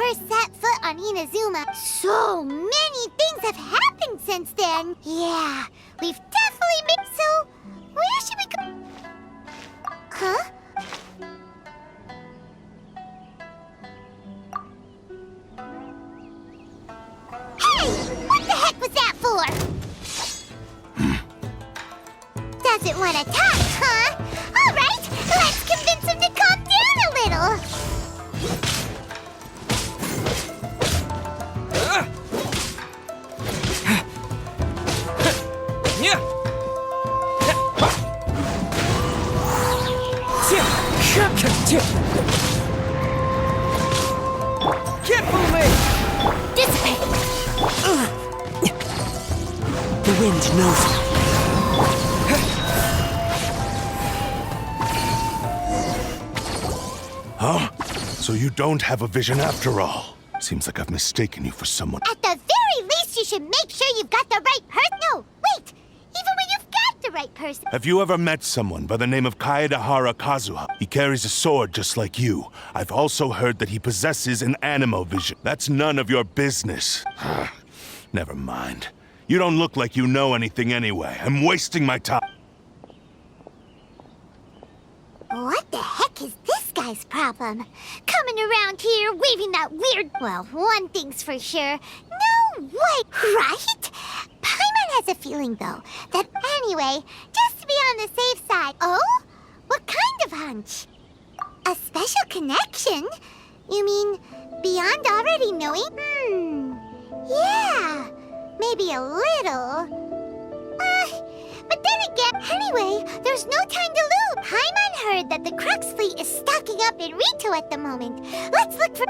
first set foot on Inazuma, so many things have happened since then. Yeah, we've definitely made... So, where should we go? Huh? Hey! What the heck was that for? Doesn't want to talk, huh? All right, let's convince him to calm down a little. Can't fool me! Dissipate! The wind knows me. Huh? So you don't have a vision after all. Seems like I've mistaken you for someone. At the very least, you should make sure you've got the right person. No, wait! Even when you've got the right person. Have you ever met someone by the name of Kaedehara Kazuha? He carries a sword just like you. I've also heard that he possesses an animo vision. That's none of your business. Never mind. You don't look like you know anything anyway. I'm wasting my time. What the heck is this guy's problem? Coming around here, waving that weird... Well, one thing's for sure. No way, right? Paimon has a feeling, though, that anyway, just to be on the safe side... Oh? What kind of hunch? A special connection? You mean, beyond already knowing? Yeah, maybe a little. But then again, anyway, there's no time to lose. Paimon heard that the Crux fleet is stocking up in Rito at the moment. Let's look for...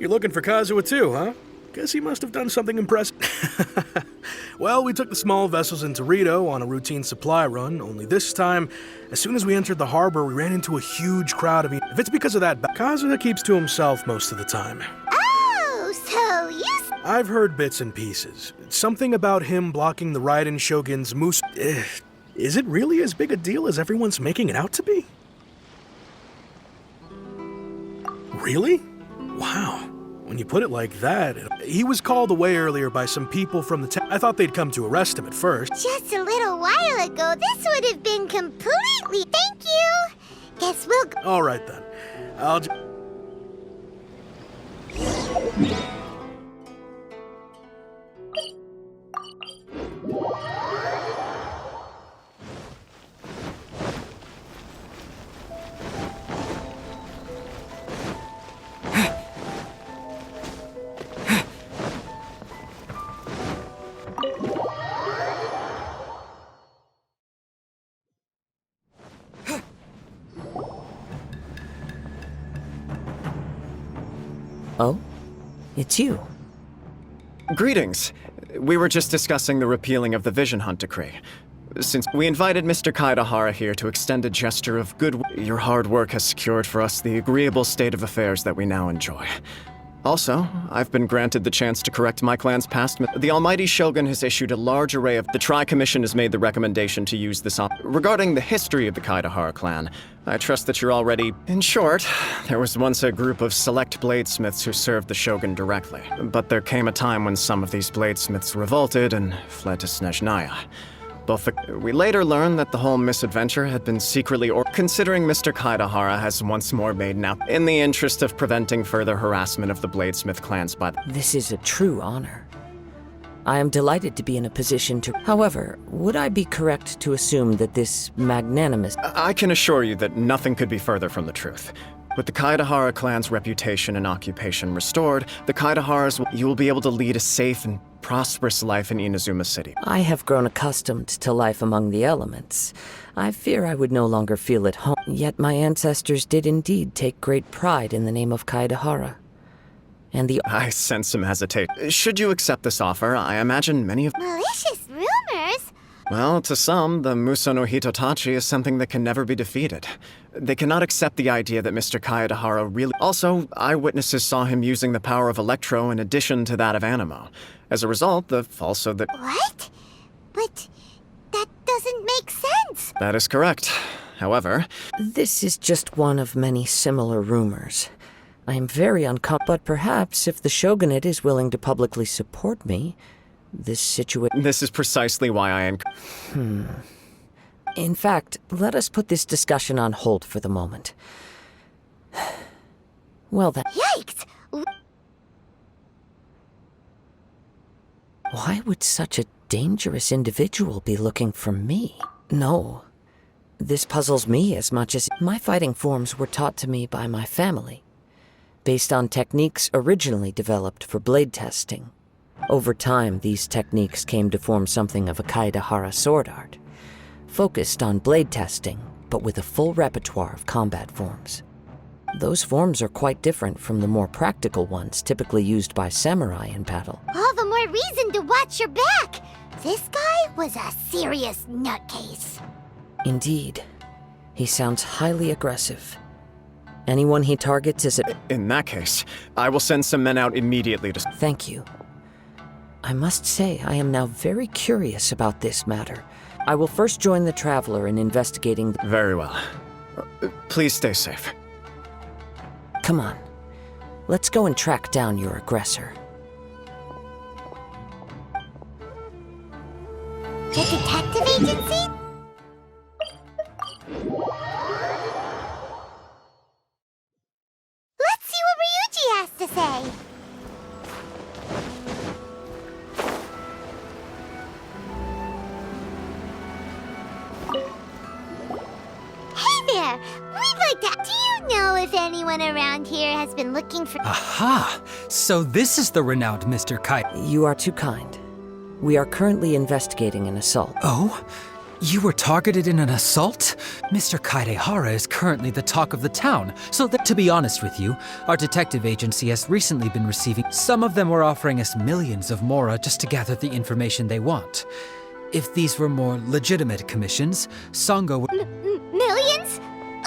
You're looking for Kazuha too, huh? Guess he must have done something impressive. Well, we took the small vessels into Rito on a routine supply run, only this time, as soon as we entered the harbor, we ran into a huge crowd of... If it's because of that, Kazuha keeps to himself most of the time. Oh, so you... I've heard bits and pieces. Something about him blocking the Raiden Shogun's moose... Is it really as big a deal as everyone's making it out to be? Really? Wow. When you put it like that, he was called away earlier by some people from the town. I thought they'd come to arrest him at first. Just a little while ago, this would have been completely... Thank you! Guess we'll go... All right, then. I'll just... Oh? It's you. Greetings. We were just discussing the repealing of the Vision Hunt Decree. Since we invited Mr. Kaedehara here to extend a gesture of goodwill, your hard work has secured for us the agreeable state of affairs that we now enjoy. Also, I've been granted the chance to correct my clan's past. The Almighty Shogun has issued a large array of... The Tri-Commission has made the recommendation to use this regarding the history of the Kaedehara clan. I trust that you're already... In short, there was once a group of select bladesmiths who served the Shogun directly. But there came a time when some of these bladesmiths revolted and fled to Snezhnaya. We later learned that the whole misadventure had been secretly considering Mr. Kaedehara has once more made now in the interest of preventing further harassment of the bladesmith clans by This is a true honor. I am delighted to be in a position to... However, would I be correct to assume that this magnanimous... I can assure you that nothing could be further from the truth. With the Kaedehara clan's reputation and occupation restored, the Kaedeharas, you will be able to lead a safe and prosperous life in Inazuma City. I have grown accustomed to life among the elements. I fear I would no longer feel at home. Yet my ancestors did indeed take great pride in the name of Kaedehara. and the... I sense some hesitation. Should you accept this offer, I imagine many of... Malicious rumors? Well, to some, the Muso no Hitotachi is something that can never be defeated. They cannot accept the idea that Mr. Kaedehara really... Also, eyewitnesses saw him using the power of Electro in addition to that of Animo. As a result, What? But that doesn't make sense. That is correct. However... This is just one of many similar rumors. I am very uncomfortable, but perhaps if the shogunate is willing to publicly support me, this situation... This is precisely why I am... In fact, let us put this discussion on hold for the moment. Well then... Yikes! Why would such a dangerous individual be looking for me? No. This puzzles me as much as... My fighting forms were taught to me by my family, based on techniques originally developed for blade testing. Over time, these techniques came to form something of a Kaedehara sword art, focused on blade testing, but with a full repertoire of combat forms. Those forms are quite different from the more practical ones typically used by samurai in battle. All the more reason to watch your back. This guy was a serious nutcase. Indeed. He sounds highly aggressive. Anyone he targets is a... In that case, I will send some men out immediately to... Thank you. I must say, I am now very curious about this matter. I will first join the Traveler in investigating the... Very well. Please stay safe. Come on. Let's go and track down your aggressor. The detective agency? Let's see what Ryuji has to say. Hey there! We'd like to... Do you know if anyone around here has been looking for... Aha! So this is the renowned Mr. Kai. You are too kind. We are currently investigating an assault. Oh? You were targeted in an assault? Mr. Kaedehara is currently the talk of the town, so that, to be honest with you, our detective agency has recently been receiving... Some of them were offering us millions of mora just to gather the information they want. If these were more legitimate commissions, Sango would... Millions?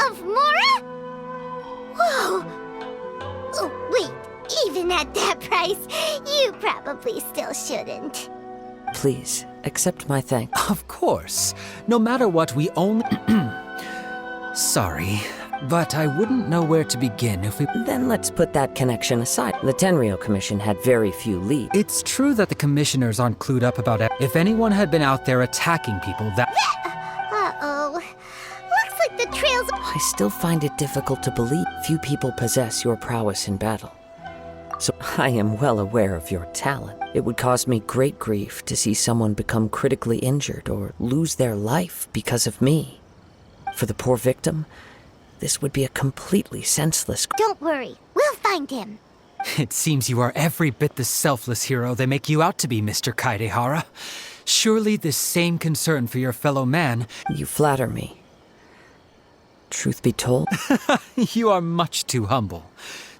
Of mora? Whoa! Oh, wait, even at that price, you probably still shouldn't. Please, accept my thanks. Of course. No matter what, we only... Sorry, but I wouldn't know where to begin if we... Then let's put that connection aside. The Tenryou Commission had very few leads. It's true that the commissioners aren't clued up about it. If anyone had been out there attacking people, that... Uh-oh. Looks like the trails... I still find it difficult to believe few people possess your prowess in battle. So I am well aware of your talent. It would cause me great grief to see someone become critically injured or lose their life because of me. For the poor victim, this would be a completely senseless... Don't worry, we'll find him. It seems you are every bit the selfless hero they make you out to be, Mr. Kaedehara. Surely this same concern for your fellow man... You flatter me. Truth be told... You are much too humble.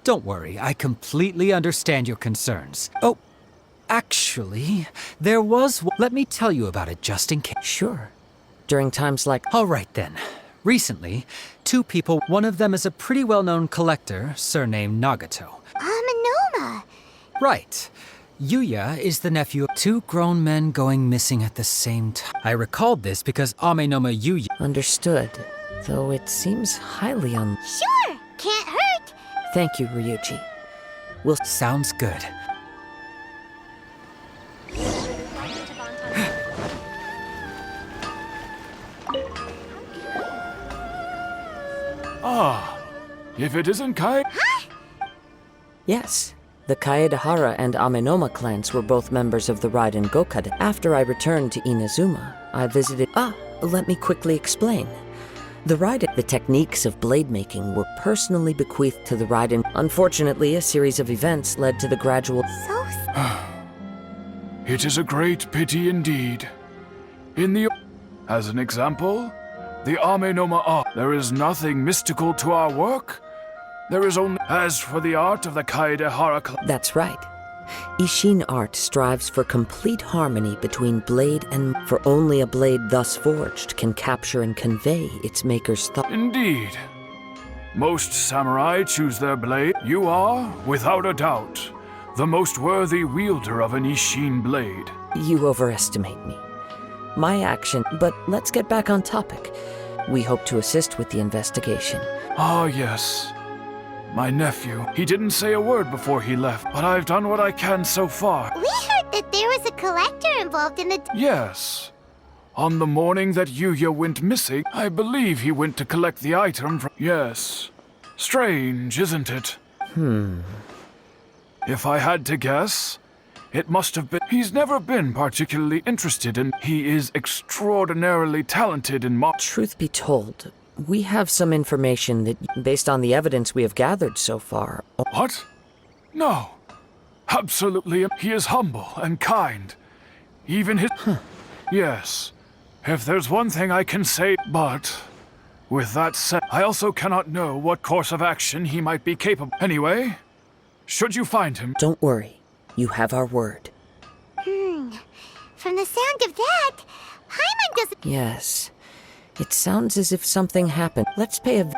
Don't worry, I completely understand your concerns. Oh, actually, there was... Let me tell you about it just in case. Sure. During times like... All right then. Recently, two people, one of them is a pretty well-known collector, surnamed Nagato. Amanoma. Right. Yuya is the nephew of two grown men going missing at the same time. I recalled this because Amenoma Yuya... Understood. Though it seems highly Sure, can't hurt. Thank you, Ryuji. Sounds good. Ah, if it isn't Kai... Yes. The Kaedehara and Amenoma clans were both members of the Raiden Gokuden. After I returned to Inazuma, I visited... let me quickly explain. The Raiden... The techniques of blade making were personally bequeathed to the Raiden. Unfortunately, a series of events led to the gradual... So... It is a great pity indeed. As an example, the Amenoma art. There is nothing mystical to our work. There is only... As for the art of the Kaedehara... That's right. Ishin art strives for complete harmony between blade and... For only a blade thus forged can capture and convey its maker's thought. Indeed. Most samurai choose their blade. You are, without a doubt, the most worthy wielder of an Ishin blade. You overestimate me. My action... But let's get back on topic. We hope to assist with the investigation. Ah, yes. My nephew. He didn't say a word before he left, but I've done what I can so far. We heard that there was a collector involved in the... Yes. On the morning that Yuya went missing, I believe he went to collect the item from... Yes. Strange, isn't it? If I had to guess, it must have been... He's never been particularly interested in... He is extraordinarily talented in Truth be told, we have some information that, based on the evidence we have gathered so far... What? No. Absolutely. He is humble and kind. Even his... Yes. If there's one thing I can say... But... With that said, I also cannot know what course of action he might be capable... Anyway, should you find him... Don't worry. You have our word. From the sound of that, Paimon doesn't... Yes. It sounds as if something happened. Let's pay a...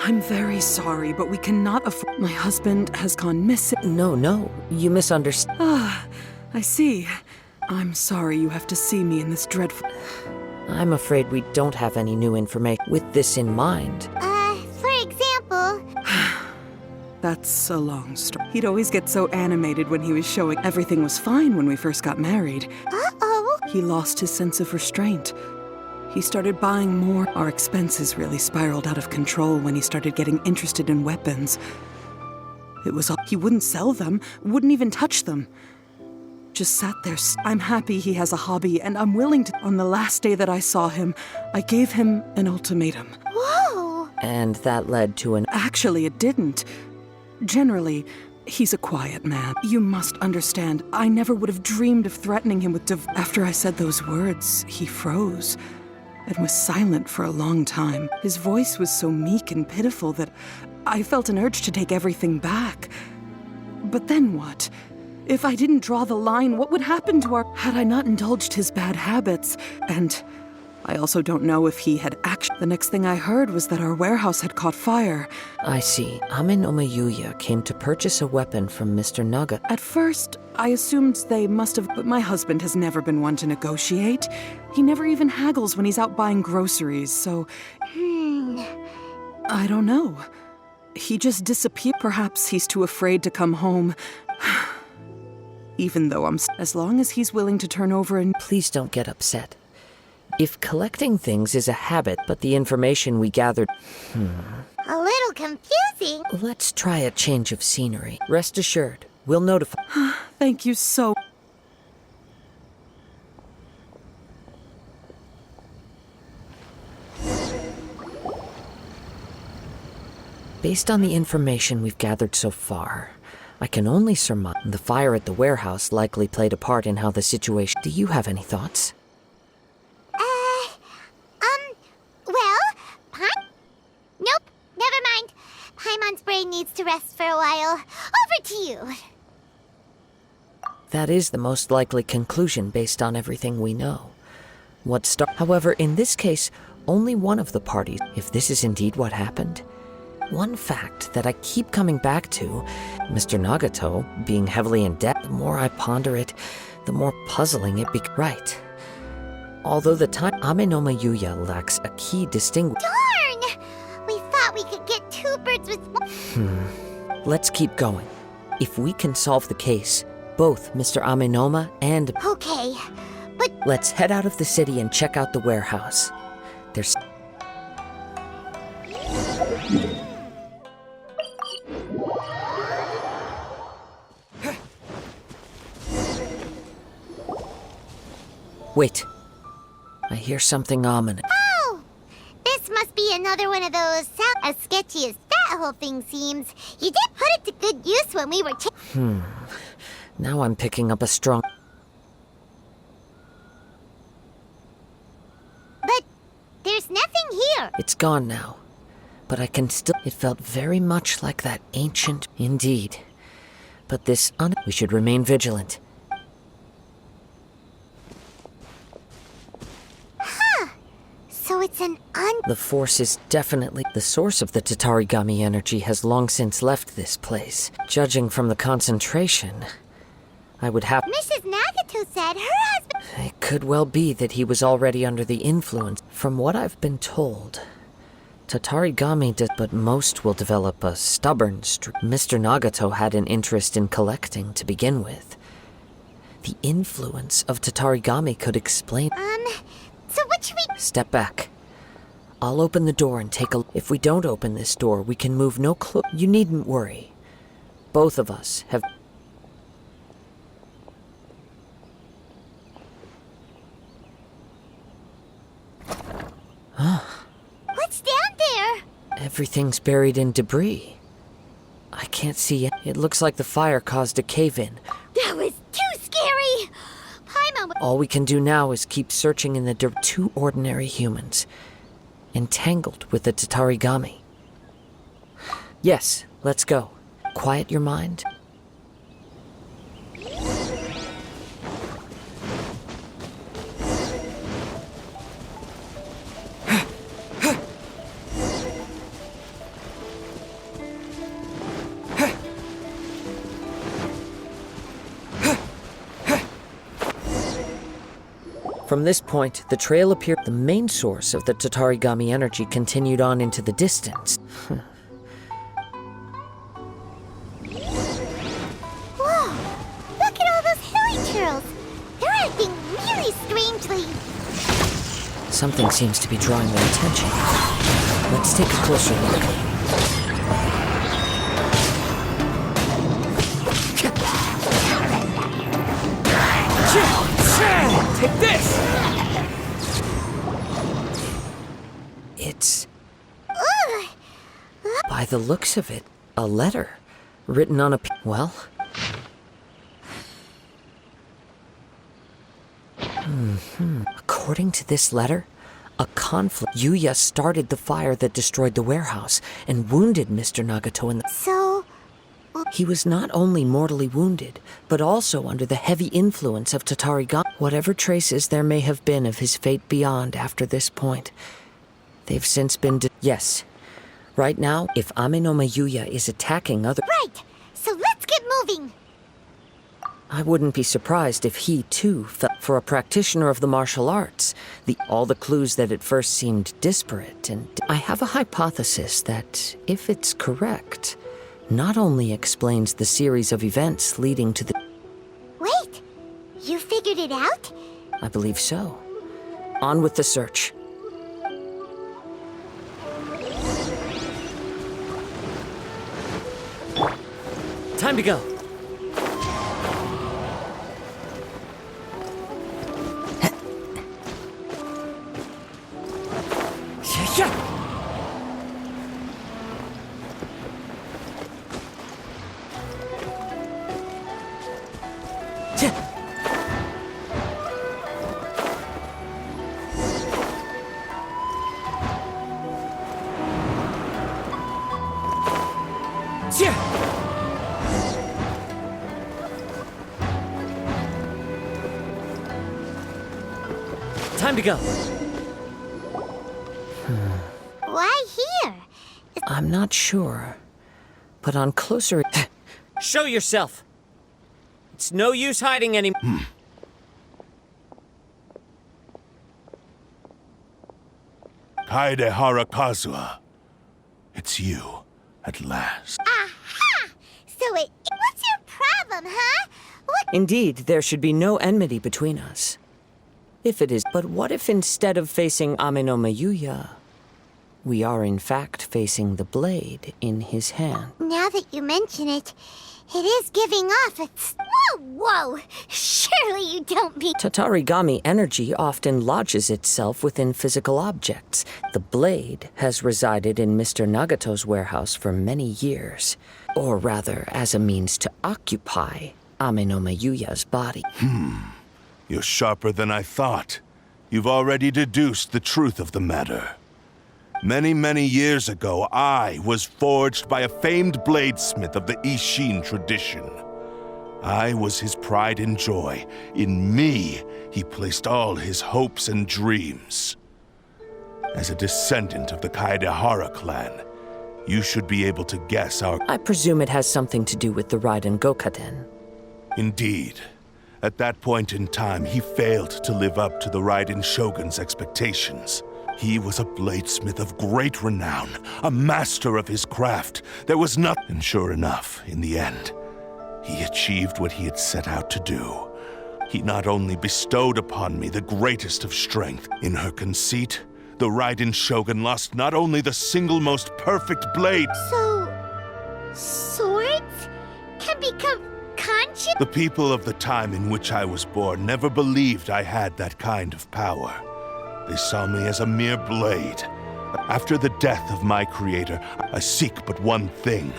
I'm very sorry, but we cannot afford... My husband has gone missing. No. You misunderstand. I see. I'm sorry you have to see me in this dreadful... I'm afraid we don't have any new information. With this in mind... For example... That's a long story. He'd always get so animated when he was showing everything was fine when we first got married. Uh-oh. He lost his sense of restraint. He started buying more. Our expenses really spiraled out of control when he started getting interested in weapons. It was all... He wouldn't sell them, wouldn't even touch them. Just sat there. I'm happy he has a hobby, and I'm willing to... On the last day that I saw him, I gave him an ultimatum. Whoa! And that led to an... Actually, it didn't. Generally, he's a quiet man. You must understand, I never would have dreamed of threatening him with After I said those words, he froze and was silent for a long time. His voice was so meek and pitiful that I felt an urge to take everything back. But then what? If I didn't draw the line, what would happen to our... Had I not indulged his bad habits? And I also don't know if he had actually... The next thing I heard was that our warehouse had caught fire. I see. Amenoma Yuya came to purchase a weapon from Mr. Naga. At first, I assumed they must have... But my husband has never been one to negotiate. He never even haggles when he's out buying groceries, so... I don't know. He just disappeared. Perhaps he's too afraid to come home. Even though as long as he's willing to turn over and... Please don't get upset. If collecting things is a habit, but the information we gathered... A little confusing. Let's try a change of scenery. Rest assured, we'll notify... Thank you so... Based on the information we've gathered so far, I can only surmise the fire at the warehouse likely played a part in how the situation... Do you have any thoughts? Nope, never mind. Paimon's brain needs to rest for a while. Over to you. That is the most likely conclusion based on everything we know. However, in this case, only one of the parties, if this is indeed what happened. One fact that I keep coming back to, Mr. Nagato being heavily in debt, the more I ponder it, the more puzzling it becomes. Right. Although the time Amenoma Yuya lacks a key distinguish... Darn! We thought we could get two birds with one... Let's keep going. If we can solve the case, both Mr. Amenoma and... Okay, but... Let's head out of the city and check out the warehouse. There's... Wait. I hear something ominous. Oh! This must be another one of those as sketchy as that whole thing seems. You did put it to good use when we were Now I'm picking up a strong... But there's nothing here. It's gone now. But I can still... It felt very much like that ancient... Indeed. But this... We should remain vigilant. So it's an The Force is definitely... The source of the Tatarigami energy has long since left this place. Judging from the concentration, I would have... Mrs. Nagato said her husband... It could well be that he was already under the influence. From what I've been told, Tatarigami does... But most will develop a stubborn streak. Mr. Nagato had an interest in collecting to begin with. The influence of Tatarigami could explain... So what should we... Step back. I'll open the door and take a... If we don't open this door, we can move no clo... You needn't worry. Both of us have... What's down there? Everything's buried in debris. I can't see it. It looks like the fire caused a cave-in. That was too scary! Paimon... All we can do now is keep searching in the two ordinary humans, entangled with the Tatarigami. Yes, let's go. Quiet your mind. From this point, the trail appeared. The main source of the Tatarigami energy continued on into the distance. Whoa! Look at all those hilly churls! They're acting really strangely. Something seems to be drawing their attention. Let's take a closer look. Take this! It's... Ugh! By the looks of it, a letter written on a... Well... According to this letter, a conflict... Yuya started the fire that destroyed the warehouse and wounded Mr. Nagato in the... So... He was not only mortally wounded, but also under the heavy influence of Tatarigami. Whatever traces there may have been of his fate beyond after this point, they've since been... Yes. Right now, if Ame no Mayuya is attacking other... Right! So let's get moving! I wouldn't be surprised if he, too, felt... For a practitioner of the martial arts, all the clues that at first seemed disparate, and... I have a hypothesis that, if it's correct... not only explains the series of events leading to the... Wait! You figured it out? I believe so. On with the search. Time to go. Time to go. Why here? I'm not sure, but on closer... Show yourself! It's no use hiding anymore. Kaedehara Kazuha. It's you, at last. Aha! So what's your problem, huh? What? Indeed, there should be no enmity between us. If it is, but what if instead of facing Ame no Mayuya, we are in fact facing the blade in his hand? Now that you mention it, it is giving off its... Whoa! Surely you don't mean... Tatarigami energy often lodges itself within physical objects. The blade has resided in Mr. Nagato's warehouse for many years. Or rather, as a means to occupy Ame-no Yuya's body. You're sharper than I thought. You've already deduced the truth of the matter. Many, many years ago, I was forged by a famed bladesmith of the Ishin tradition. I was his pride and joy. In me, he placed all his hopes and dreams. As a descendant of the Kaedehara clan, you should be able to guess our... I presume it has something to do with the Raiden Gokaden. Indeed. At that point in time, he failed to live up to the Raiden Shogun's expectations. He was a bladesmith of great renown, a master of his craft. There was nothing... And sure enough, in the end, he achieved what he had set out to do. He not only bestowed upon me the greatest of strength. In her conceit, the Raiden Shogun lost not only the single most perfect blade... So... swords can become conscious? The people of the time in which I was born never believed I had that kind of power. They saw me as a mere blade. After the death of my creator, I seek but one thing: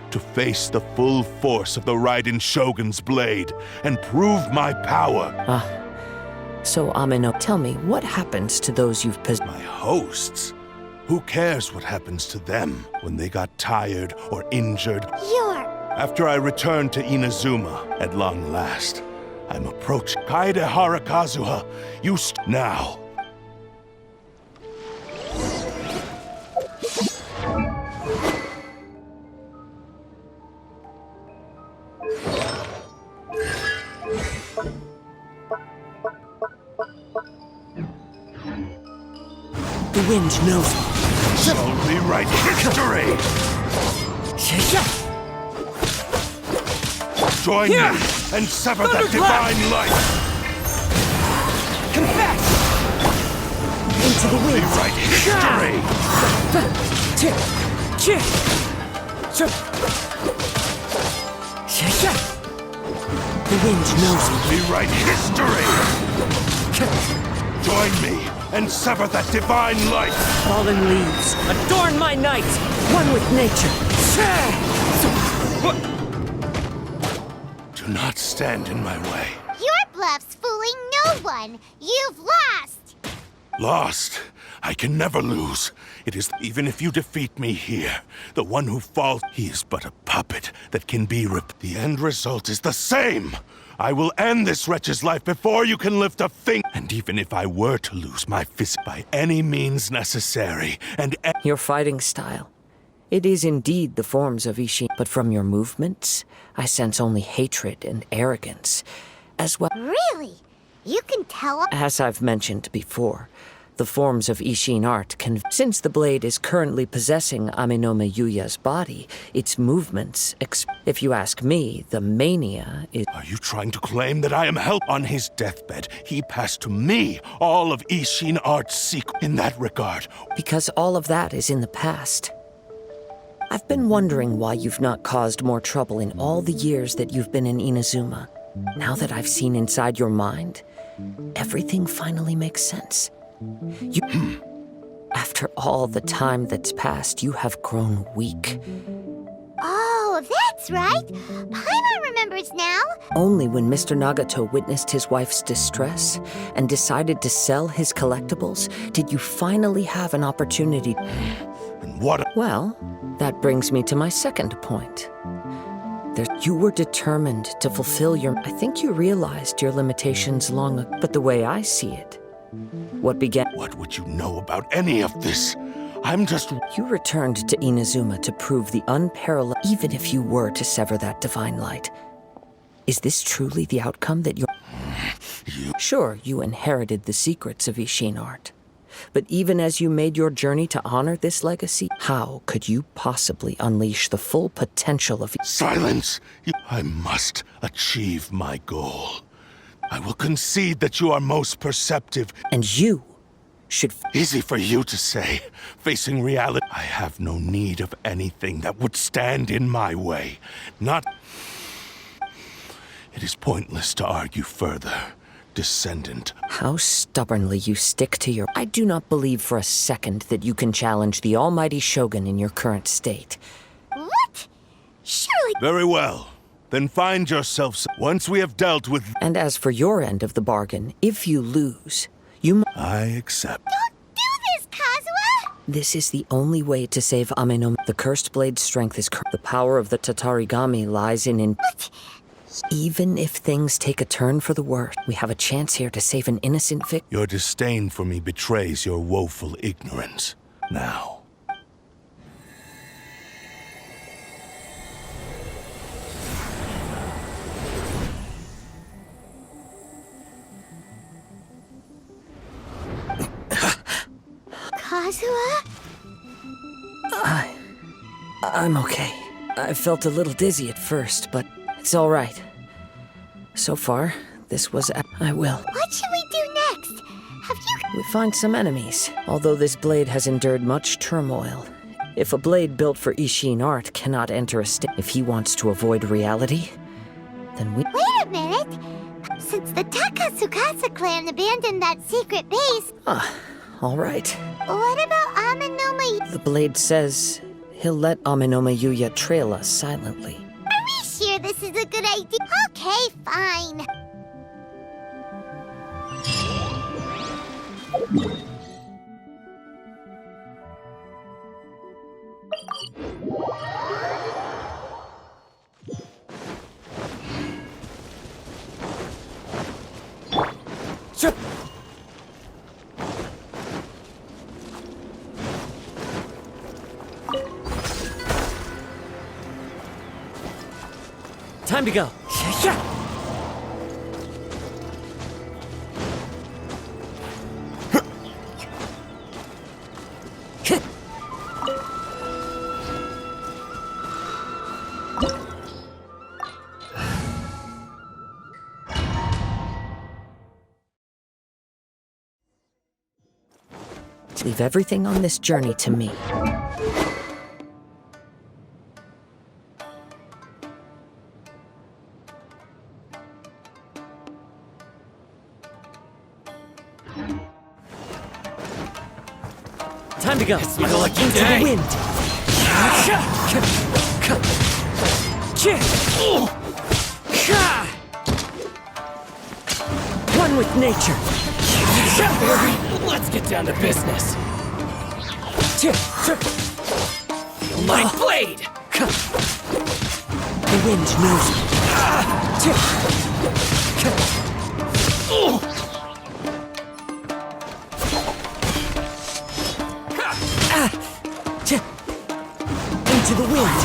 to face the full force of the Raiden Shogun's blade and prove my power. So, Ameno, tell me, what happens to those you've possessed? My hosts? Who cares what happens to them when they got tired or injured? After I returned to Inazuma, at long last, I'm approaching Kaedehara Kazuha. Now. The wind knows. So rewrite history! Join me and sever that divine light! Confess! Into the wind! Rewrite history! The wind knows. Rewrite history! Join me and sever that divine light! Fallen leaves, adorn my night, one with nature. Do not stand in my way. Your bluff's fooling no one. You've lost. Lost? I can never lose. It is even if you defeat me here, the one who falls, he is but a puppet that can be ripped. The end result is the same. I will end this wretch's life before you can lift a finger. And even if I were to lose my fist by any means necessary, and your fighting style. It is indeed the forms of Ishin, but from your movements, I sense only hatred and arrogance, as well. Really? You can tell? As I've mentioned before, the forms of Ishin art can... Since the blade is currently possessing Ame-no Yuya's body, its movements... If you ask me, the mania is... Are you trying to claim that I am help? On his deathbed, he passed to me all of Ishin art's secret. In that regard... Because all of that is in the past. I've been wondering why you've not caused more trouble in all the years that you've been in Inazuma. Now that I've seen inside your mind, everything finally makes sense. After all the time that's passed, you have grown weak. Oh, that's right. Paimon remembers now. Only when Mr. Nagato witnessed his wife's distress and decided to sell his collectibles did you finally have an opportunity. And what? Well, that brings me to my second point. You were determined to fulfill your... I think you realized your limitations long ago, but the way I see it, what began... What would you know about any of this? I'm just... You returned to Inazuma to prove the unparalleled... Even if you were to sever that divine light. Is this truly the outcome that you're... Sure, you inherited the secrets of Ishin art. But even as you made your journey to honor this legacy, how could you possibly unleash the full potential of... Silence! I must achieve my goal. I will concede that you are most perceptive. And you should... Easy for you to say. Facing reality, I have no need of anything that would stand in my way. Not... It is pointless to argue further, descendant. How stubbornly you stick to your... I do not believe for a second that you can challenge the almighty Shogun in your current state. What? Surely. Very well. Then find yourself once we have dealt with... And as for your end of the bargain, if you lose, you... I accept. Don't do this, Kazuha! This is the only way to save Amenome. The cursed blade's strength is the power of the Tatarigami lies in... What? Even if things take a turn for the worse, we have a chance here to save an innocent victim. Your disdain for me betrays your woeful ignorance. Now. Kazuha? I'm okay. I felt a little dizzy at first, but it's all right. So far, this was... I will. What should we do next? Have you... We find some enemies, although this blade has endured much turmoil. If a blade built for Ishin art cannot enter a state... If he wants to avoid reality, then we... Wait a minute! Since the Takasukasa clan abandoned that secret base... All right. What about Amenoma? The blade says he'll let Amenoma Yuya trail us silently. Are we sure this is a good idea? Okay, fine. Time to go. Leave everything on this journey to me. Time to go. It's my lucky day. Into the wind. One with nature. Let's get down to business. My blade! The wind knows me. Into the wind.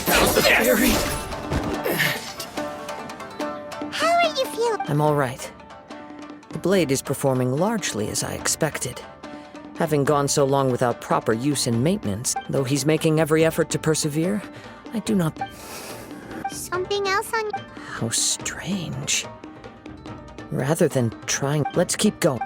How's the theory? How are you feeling? I'm all right. The blade is performing largely as I expected. Having gone so long without proper use and maintenance, though he's making every effort to persevere, I do not... Something else on... How strange. Rather than trying... Let's keep going.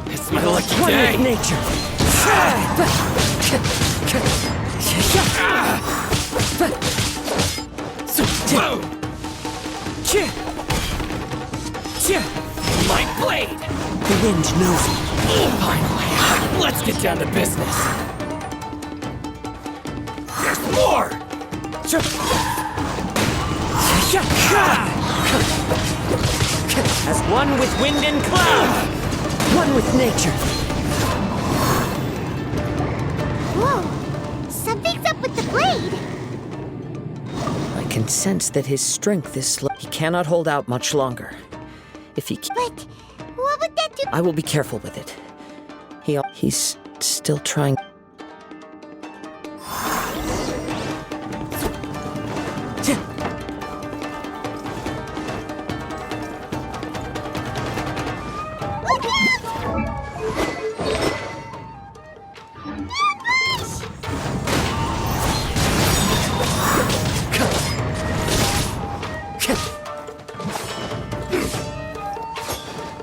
It's my lucky One day! with nature. My blade! The wind knows me. Finally, let's get down to business. There's more! As one with wind and cloud. One with nature. Whoa! Something's up with the blade! I can sense that his strength is slow. He cannot hold out much longer. If he... But what would that do? I will be careful with it. He's still trying...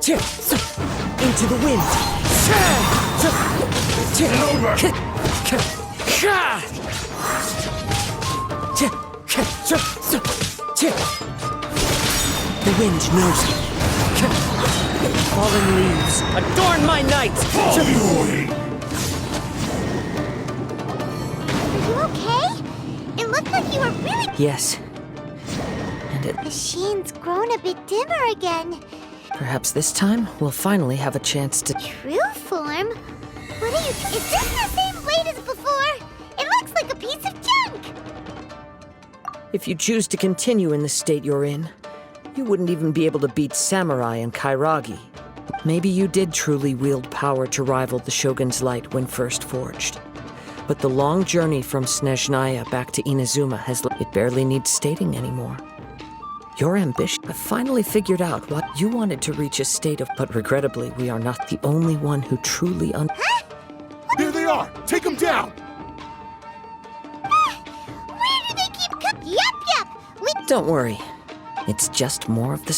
Into the wind. The wind knows me. Fallen leaves adorn my night. Are you okay? It looked like you were really... Yes. And it... The sheen's grown a bit dimmer again. Perhaps this time we'll finally have a chance to... True form? What are you... Is this the same blade as before? It looks like a piece of junk! If you choose to continue in the state you're in, you wouldn't even be able to beat Samurai and Kairagi. Maybe you did truly wield power to rival the Shogun's light when first forged. But the long journey from Snezhnaya back to Inazuma has... It barely needs stating anymore. Your ambition... I've finally figured out what you wanted to reach a state of... But regrettably, we are not the only one who truly There they are! Take them down! Where do they keep Yup! We... Don't worry. It's just more of the...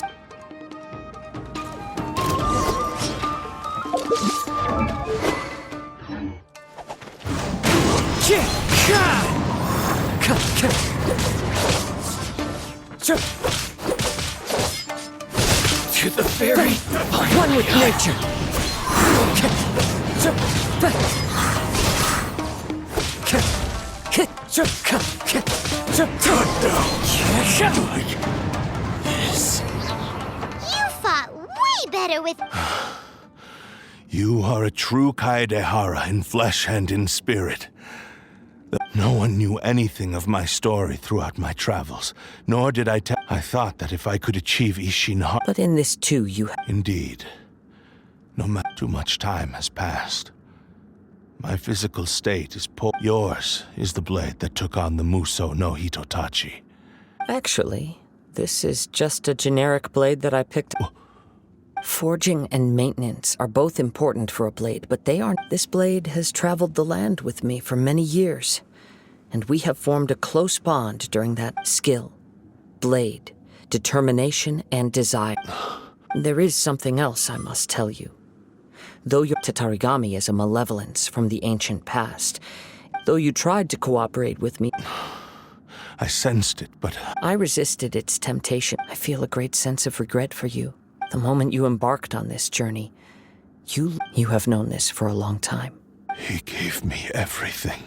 To the very One with nature. You fought way better with... You are a true Kaedehara in flesh and in spirit. No one knew anything of my story throughout my travels, nor did I tell... I thought that if I could achieve Ishinha... But in this too, you... Indeed. No matter too much time has passed. My physical state is poor. Yours is the blade that took on the Muso no Hitotachi. Actually, this is just a generic blade that I picked... Forging and maintenance are both important for a blade, but they aren't. This blade has traveled the land with me for many years, and we have formed a close bond during that skill, blade, determination, and desire. There is something else I must tell you. Though your Tatarigami is a malevolence from the ancient past, though you tried to cooperate with me, I sensed it, but... I resisted its temptation. I feel a great sense of regret for you. The moment you embarked on this journey, you have known this for a long time. He gave me everything.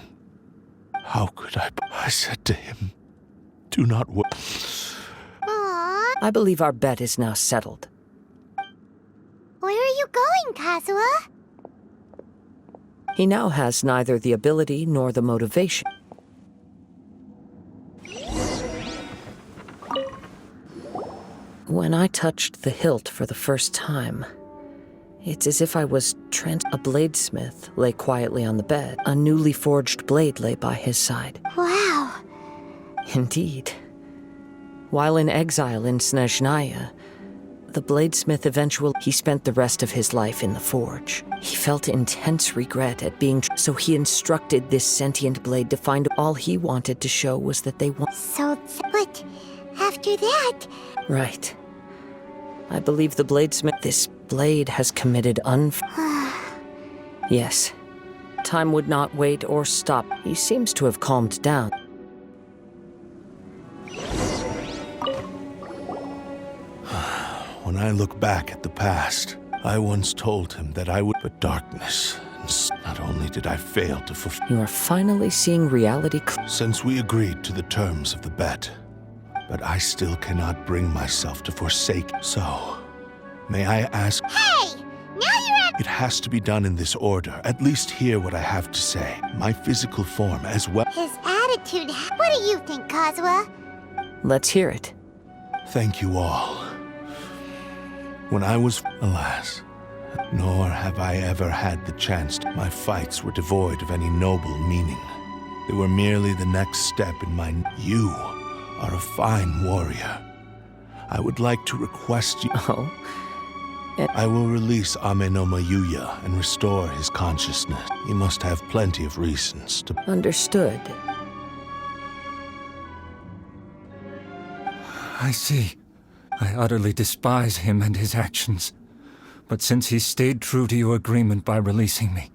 How could I... I said to him, do not worry. Aww. I believe our bet is now settled. Where are you going, Kazuha? He now has neither the ability nor the motivation. When I touched the hilt for the first time, it's as if I was A bladesmith lay quietly on the bed. A newly forged blade lay by his side. Wow. Indeed. While in exile in Snezhnaya, the bladesmith he spent the rest of his life in the forge. He felt intense regret at being so he instructed this sentient blade to find all he wanted to show was that they want. But after that... Right. I believe the bladesmith... This blade has committed Yes. Time would not wait or stop. He seems to have calmed down. When I look back at the past, I once told him that I would... But darkness... Not only did I fail to fulfill... You are finally seeing reality Since we agreed to the terms of the bet, but I still cannot bring myself to forsake. So, may I ask... Hey! Now you're at... It has to be done in this order. At least hear what I have to say. My physical form as well... His attitude... What do you think, Kazuha? Let's hear it. Thank you all. When I was... Alas, nor have I ever had the chance to... My fights were devoid of any noble meaning. They were merely the next step in my... You are a fine warrior. I would like to request you... Oh? I will release Ame no Mayuya and restore his consciousness. He must have plenty of reasons to... Understood. I see. I utterly despise him and his actions. But since he stayed true to your agreement by releasing me,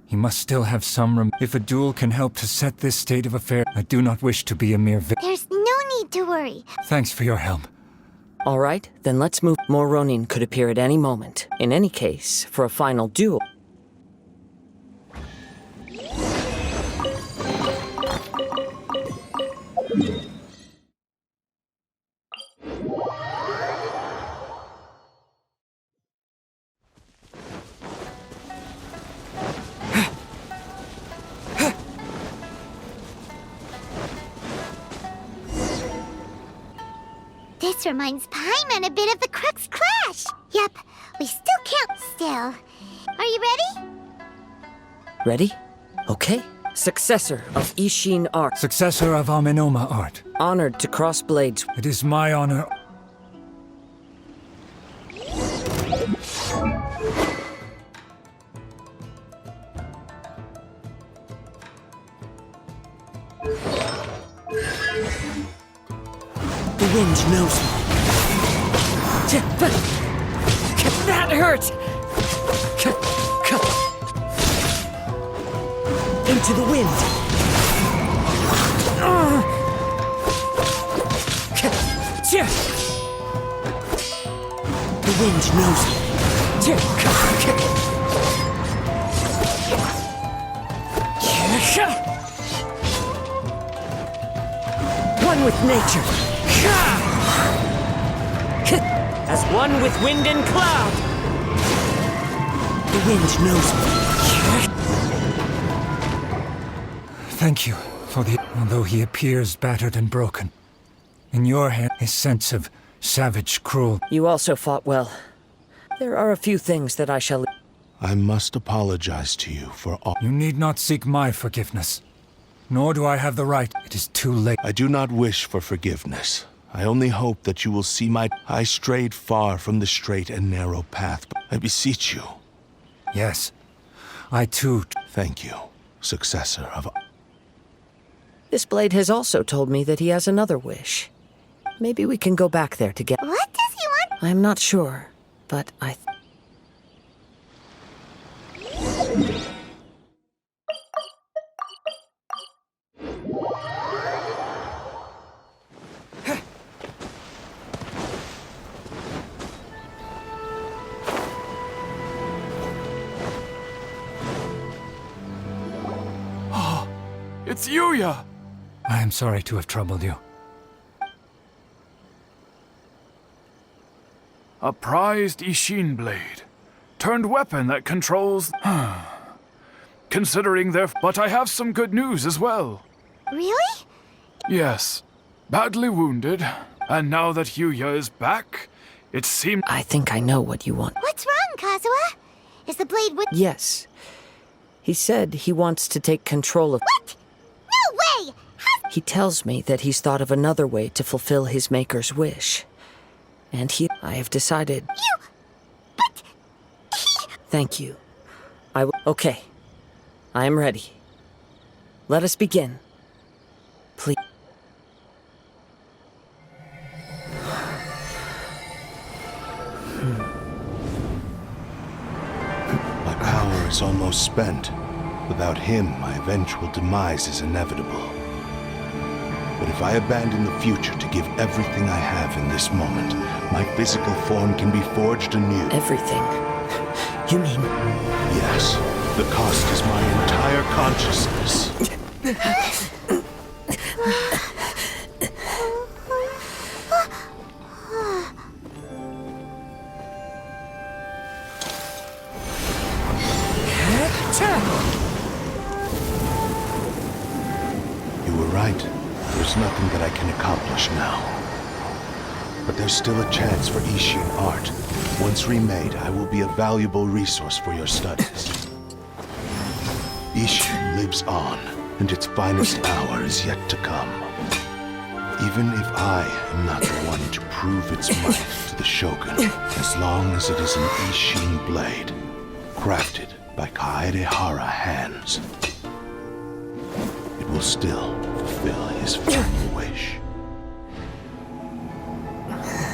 he must still have some If a duel can help to set this state of affairs, I do not wish to be a mere There's no need to worry. Thanks for your help. All right, then let's move. More Ronin could appear at any moment. In any case, for a final duel. This reminds Paimon a bit of the Crux Clash. Yep, we still can't. Still. Are you ready? Ready? Okay. Successor of Ishin art. Successor of Amenoma art. Honored to cross blades. It is my honor. The wind knows me. That hurt! Into the wind. The wind knows me. One with nature. As one with wind and cloud. The wind knows me. Thank you for the... Although he appears battered and broken, in your hand, his sense of savage cruel... You also fought well. There are a few things that I shall... I must apologize to you for all. You need not seek my forgiveness. Nor do I have the right. It is too late. I do not wish for forgiveness. I only hope that you will see I strayed far from the straight and narrow path. I beseech you. Yes, I too... Thank you, successor of... This blade has also told me that he has another wish. Maybe we can go back there together. What does he want? I'm not sure, but I... It's Yuya! I am sorry to have troubled you. A prized Ishin blade. Turned weapon that controls... Considering their... But I have some good news as well. Really? Yes. Badly wounded. And now that Yuya is back, it seems... I think I know what you want. What's wrong, Kazuha? Is the blade with... Yes. He said he wants to take control of... What? No way! He tells me that he's thought of another way to fulfill his maker's wish. And I have decided... You... But... Thank you. Okay. I am ready. Let us begin. Please. My power is almost spent. Without him, my eventual demise is inevitable. But if I abandon the future to give everything I have in this moment, my physical form can be forged anew. Everything? You mean... Yes. The cost is my entire consciousness. You were right. There's nothing that I can accomplish now. But there's still a chance for Ishin art. Once remade, I will be a valuable resource for your studies. Ishin lives on, and its finest hour is yet to come. Even if I am not the one to prove its might to the Shogun, as long as it is an Ishin blade, crafted by Kaedehara hands, it will still fulfill his final wish.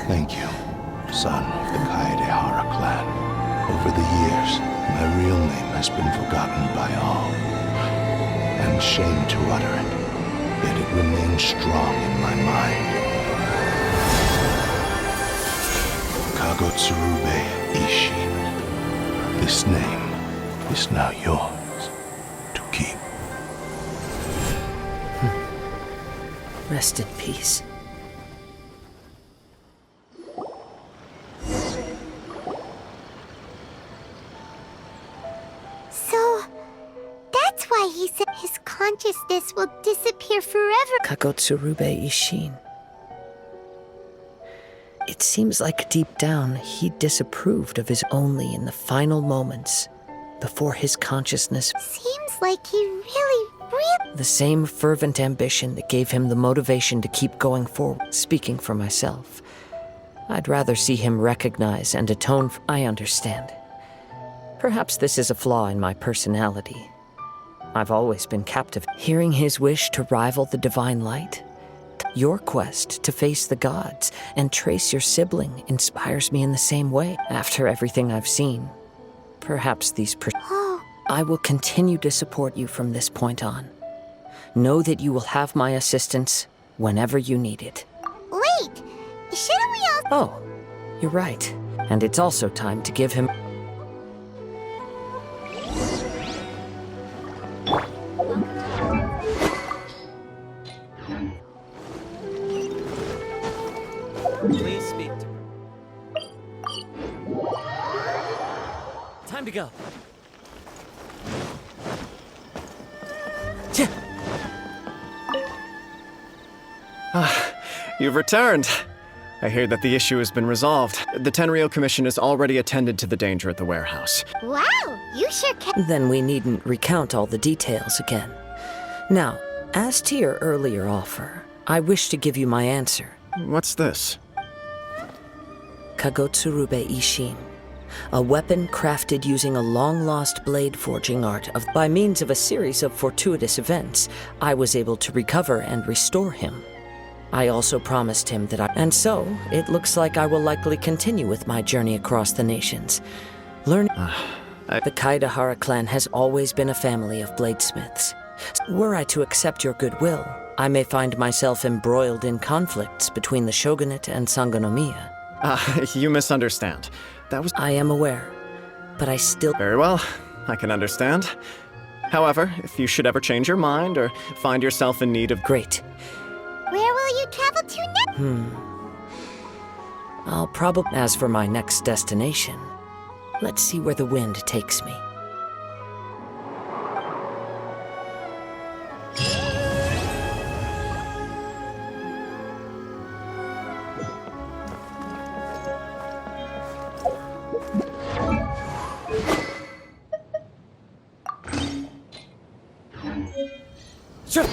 Thank you, son of the Kaedehara clan. Over the years, my real name has been forgotten by all. I'm ashamed to utter it, yet it remains strong in my mind. Kagotsurube Ishin. This name is now yours to keep. Rest in peace. So, that's why he said his consciousness will disappear forever. Kagotsurube Ishin. It seems like deep down he disapproved of his only in the final moments before his consciousness. Seems like he really. The same fervent ambition that gave him the motivation to keep going forward. Speaking for myself, I'd rather see him recognize and atone for. I understand. Perhaps this is a flaw in my personality. I've always been captive. Hearing his wish to rival the divine light, your quest to face the gods and trace your sibling inspires me in the same way. After everything I've seen, perhaps these I will continue to support you from this point on. Know that you will have my assistance whenever you need it. Wait! Shouldn't we all. Oh, you're right. And it's also time to give him. Please speak to her. Time to go. You've returned. I hear that the issue has been resolved. The Tenryou Commission has already attended to the danger at the warehouse. Wow! You sure can. Then we needn't recount all the details again. Now, as to your earlier offer, I wish to give you my answer. What's this? Kagotsurube Ishin. A weapon crafted using a long-lost blade forging art of. By means of a series of fortuitous events, I was able to recover and restore him. I also promised him that And so, it looks like I will likely continue with my journey across the nations. The Kaedehara clan has always been a family of bladesmiths. Were I to accept your goodwill, I may find myself embroiled in conflicts between the shogunate and Sangonomiya. You misunderstand. That was. I am aware, but I still. Very well, I can understand. However, if you should ever change your mind or find yourself in need of. Great. Where will you travel to next? I'll probably. As for my next destination, let's see where the wind takes me. Sure.